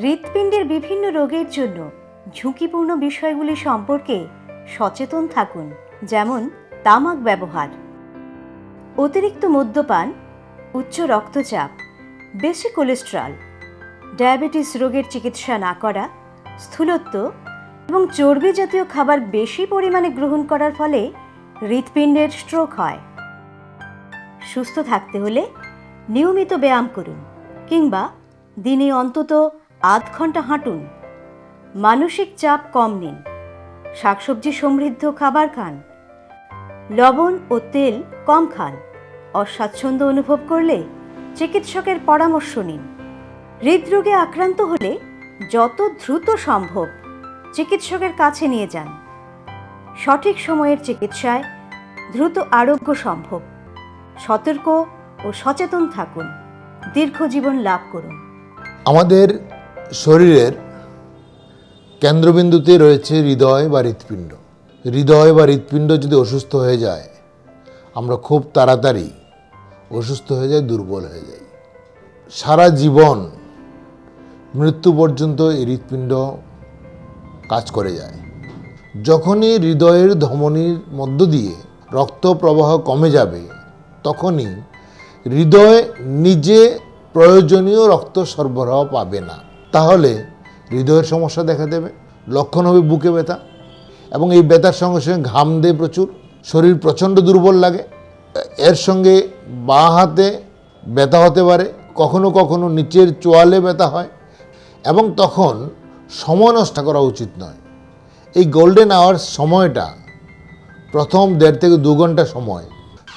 হৃৎপিণ্ডের বিভিন্ন রোগের জন্য ঝুঁকিপূর্ণ বিষয়গুলি সম্পর্কে সচেতন থাকুন, যেমন তামাক ব্যবহার, অতিরিক্ত মদ্যপান, উচ্চ রক্তচাপ, বেশি কোলেস্টেরল, ডায়াবেটিস রোগের চিকিৎসা না করা, স্থূলত্ব এবং চর্বি জাতীয় খাবার বেশি পরিমাণে গ্রহণ করার ফলে হৃৎপিণ্ডের স্ট্রোক হয়। সুস্থ থাকতে হলে নিয়মিত ব্যায়াম করুন কিংবা দিনে অন্তত আধ ঘন্টা হাঁটুন। মানসিক চাপ কম নিন, শাকসবজি সমৃদ্ধ খাবার খান, লবণ ও তেল কম খান। অস্বাচ্ছন্দ্য অনুভব করলে চিকিৎসকের পরামর্শ নিন। হৃদরোগে আক্রান্ত হলে যত দ্রুত সম্ভব চিকিৎসকের কাছে নিয়ে যান। সঠিক সময়ের চিকিৎসায় দ্রুত আরোগ্য সম্ভব। সতর্ক ও সচেতন থাকুন, দীর্ঘজীবন লাভ করুন। আমাদের শরীরের কেন্দ্রবিন্দুতে রয়েছে হৃদয় বা হৃৎপিণ্ড। হৃদয় বা হৃৎপিণ্ড যদি অসুস্থ হয়ে যায়, আমরা খুব তাড়াতাড়ি অসুস্থ হয়ে যাই, দুর্বল হয়ে যাই। সারা জীবন মৃত্যু পর্যন্ত এই হৃৎপিণ্ড কাজ করে যায়। যখনই হৃদয়ের ধমনীর মধ্য দিয়ে রক্ত প্রবাহ কমে যাবে, তখনই হৃদয় নিজে প্রয়োজনীয় রক্ত সরবরাহ পাবে না। তাহলে হৃদয়ের সমস্যা দেখা দেবে। লক্ষণ হবে বুকে ব্যথা, এবং এই ব্যথার সঙ্গে সঙ্গে ঘাম দেয় প্রচুর, শরীর প্রচণ্ড দুর্বল লাগে। এর সঙ্গে বাঁ হাতে ব্যথা হতে পারে, কখনো কখনো নিচের চোয়ালে ব্যথা হয়, এবং তখন সময় নষ্ট করা উচিত নয়। এই গোল্ডেন আওয়ার সময়টা, প্রথম 1.5 থেকে 2 ঘন্টা সময়,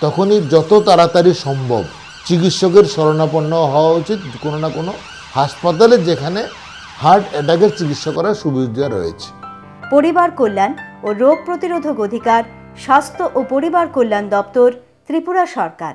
তখনই যত তাড়াতাড়ি সম্ভব চিকিৎসকের শরণাপন্ন হওয়া উচিত কোনো না কোনো হাসপাতালে, যেখানে হার্ট অ্যাটাকের চিকিৎসা করার সুবিধা রয়েছে। পরিবার কল্যাণ ও রোগ প্রতিরোধক অধিকার, স্বাস্থ্য ও পরিবার কল্যাণ দপ্তর, ত্রিপুরা সরকার।